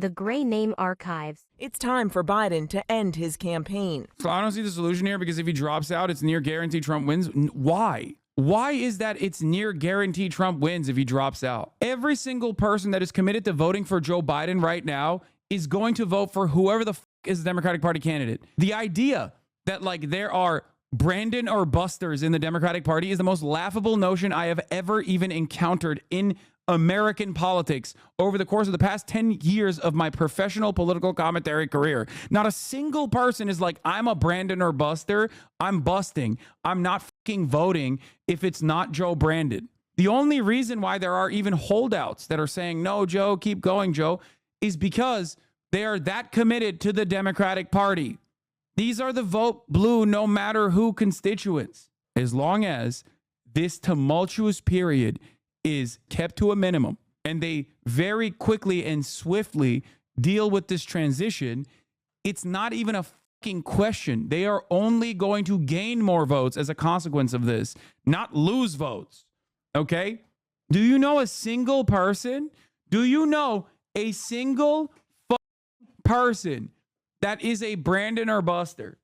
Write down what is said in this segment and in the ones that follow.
The Gray Name Archives. It's time for Biden to end his campaign. So I don't see the solution here because if he drops out, it's near guaranteed Trump wins. Why? Why is that it's near guaranteed Trump wins if he drops out? Every single person that is committed to voting for Joe Biden right now is going to vote for whoever the is the Democratic Party candidate. The idea that like there are Brandon or busters in the Democratic Party is the most laughable notion I have ever even encountered in American politics over the course of the past 10 years of my professional political commentary career. Not a single person is like, I'm a Brandon or buster. I'm busting. I'm not fucking voting if it's not Joe Brandon. The only reason why there are even holdouts that are saying, no, Joe, keep going, Joe, is because they are that committed to the Democratic Party. These are the vote blue no matter who constituents. As long as this tumultuous period is kept to a minimum and they very quickly and swiftly deal with this transition, it's not even a fucking question. They are only going to gain more votes as a consequence of this, not lose votes. Okay? Do you know a single person? Do you know a single person that is a Brandon or buster?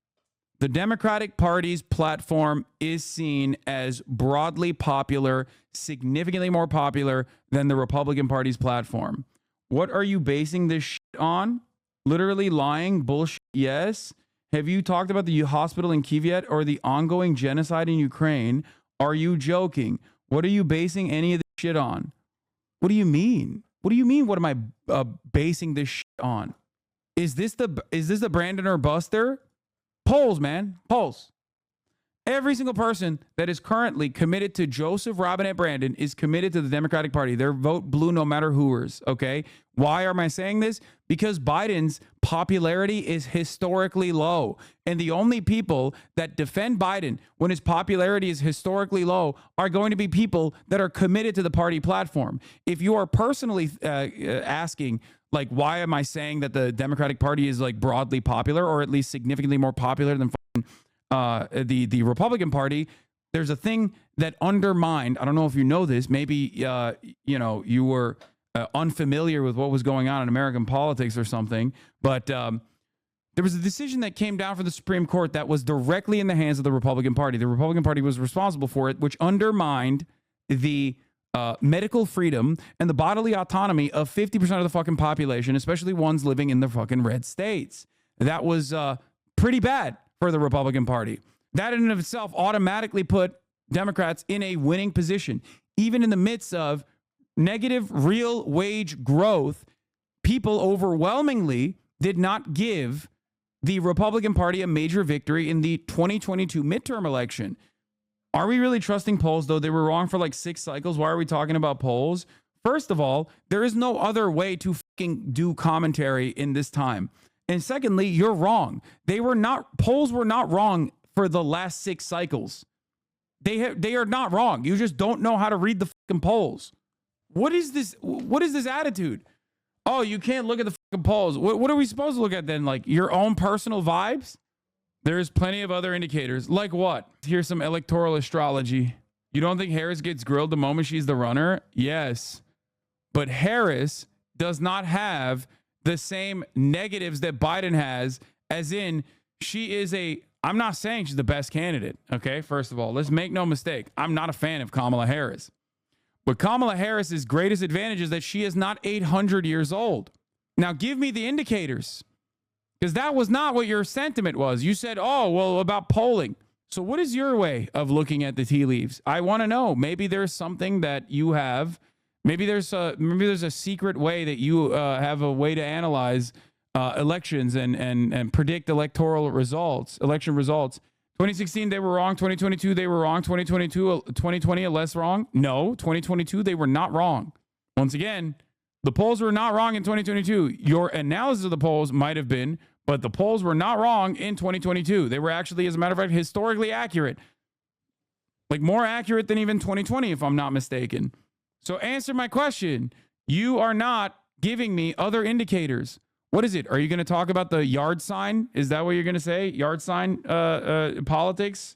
The Democratic Party's platform is seen as broadly popular, significantly more popular than the Republican Party's platform. What are you basing this shit on? Literally lying? Bullshit? Yes. Have you talked about the hospital in Kyiv yet or the ongoing genocide in Ukraine? Are you joking? What are you basing any of this shit on? What do you mean? What do you mean? What am I basing this shit on? Is this the Brandon or buster? Polls, man. Polls. Every single person that is currently committed to Joseph Robinette Brandon is committed to the Democratic Party. Their vote blue no matter whoers, okay? Why am I saying this? Because Biden's popularity is historically low. And the only people that defend Biden when his popularity is historically low are going to be people that are committed to the party platform. If you are personally asking, like, why am I saying that the Democratic Party is like broadly popular or at least significantly more popular than the Republican Party? There's a thing that undermined. I don't know if you know this. Maybe you were unfamiliar with what was going on in American politics or something. But there was a decision that came down from the Supreme Court that was directly in the hands of the Republican Party. The Republican Party was responsible for it, which undermined the medical freedom and the bodily autonomy of 50% of the fucking population, especially ones living in the fucking red states. That was pretty bad for the Republican Party. That in and of itself automatically put Democrats in a winning position. Even in the midst of negative real wage growth, people overwhelmingly did not give the Republican Party a major victory in the 2022 midterm election. Are we really trusting polls, though? They were wrong for like 6 cycles. Why are we talking about polls? First of all, there is no other way to fucking do commentary in this time. And secondly, you're wrong. Polls were not wrong for the last 6 cycles. They are not wrong. You just don't know how to read the fucking polls. What is this? What is this attitude? Oh, you can't look at the fucking polls. What are we supposed to look at then? Like your own personal vibes? There's plenty of other indicators. Like what? Here's some electoral astrology. You don't think Harris gets grilled the moment she's the runner? Yes. But Harris does not have the same negatives that Biden has, as in I'm not saying she's the best candidate, okay? First of all, let's make no mistake. I'm not a fan of Kamala Harris. But Kamala Harris's greatest advantage is that she is not 800 years old. Now, give me the indicators. Because that was not what your sentiment was. You said, oh, well, about polling. So what is your way of looking at the tea leaves? I want to know. Maybe there's something that you have. Maybe there's a secret way that you have a way to analyze elections and predict election results. 2016, they were wrong. 2022, they were wrong. 2020, less wrong. No, 2022, they were not wrong. Once again, the polls were not wrong in 2022. Your analysis of the polls might have been, but the polls were not wrong in 2022. They were actually, as a matter of fact, historically accurate. Like more accurate than even 2020, if I'm not mistaken. So answer my question. You are not giving me other indicators. What is it? Are you going to talk about the yard sign? Is that what you're going to say? Yard sign politics?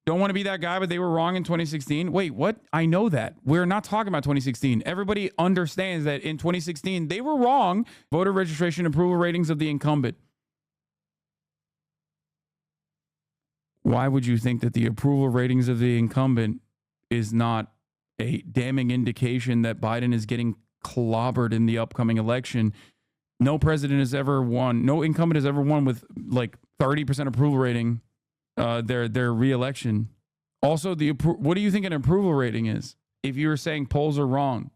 Don't want to be that guy, but they were wrong in 2016. Wait, what? I know that. We're not talking about 2016. Everybody understands that in 2016, they were wrong. Voter registration approval ratings of the incumbent. Why would you think that the approval ratings of the incumbent is not a damning indication that Biden is getting clobbered in the upcoming election? No president has ever won. No incumbent has ever won with like 30% approval rating. Their re-election. Also, what do you think an approval rating is? If you were saying polls are wrong,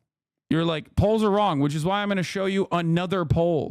you're like, polls are wrong, which is why I'm going to show you another poll.